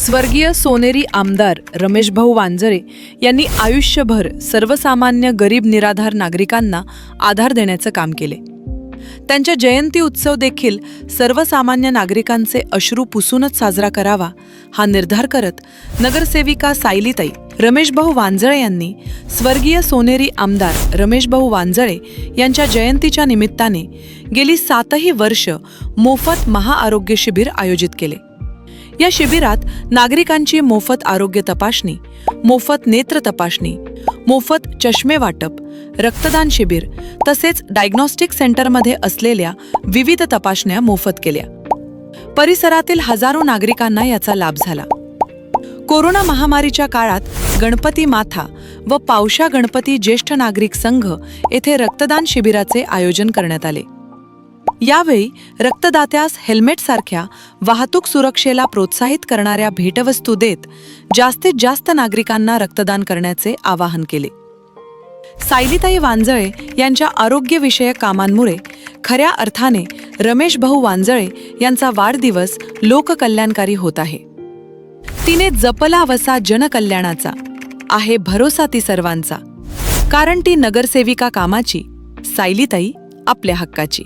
स्वर्गीय सोनेरी आमदार रमेशभाऊ वांजळे यांनी आयुष्यभर सर्वसामान्य गरीब निराधार नागरिकांना आधार देण्याचं काम केले. त्यांच्या जयंती उत्सव देखील सर्वसामान्य नागरिकांचे अश्रू पुसूनच साजरा करावा हा निर्धार करत नगरसेविका सायलीताई रमेशभाऊ वांजळे यांनी स्वर्गीय सोनेरी आमदार रमेशभाऊ वांजळे यांच्या जयंतीच्या निमित्ताने गेली 7 वर्ष मोफत महाआरोग्य शिबिर आयोजित केले. या शिबिरात नागरिकांची मोफत आरोग्य तपासणी, मोफत नेत्र तपासणी, मोफत चष्मे वाटप, रक्तदान शिबिर तसेच डायग्नॉस्टिक सेंटरमध्ये असलेल्या विविध तपासण्या मोफत केल्या. परिसरातील हजारो नागरिकांना याचा लाभ झाला. कोरोना महामारीच्या काळात गणपती माथा व पावशा गणपती ज्येष्ठ नागरिक संघ येथे रक्तदान शिबिराचे आयोजन करण्यात आले. यावेळी रक्तदात्यास हेल्मेटसारख्या वाहतूक सुरक्षेला प्रोत्साहित करणाऱ्या भेटवस्तू देत जास्तीत जास्त नागरिकांना रक्तदान करण्याचे आवाहन केले. सायलीताई वांजळे यांच्या आरोग्यविषयक कामांमुळे खऱ्या अर्थाने रमेशभाऊ वांजळे यांचा वाढदिवस लोककल्याणकारी होत आहे. तिने जपला वसा जनकल्याणाचा, आहे भरोसा ती सर्वांचा, कारण ती नगरसेविका कामाची, सायलीताई आपल्या हक्काची.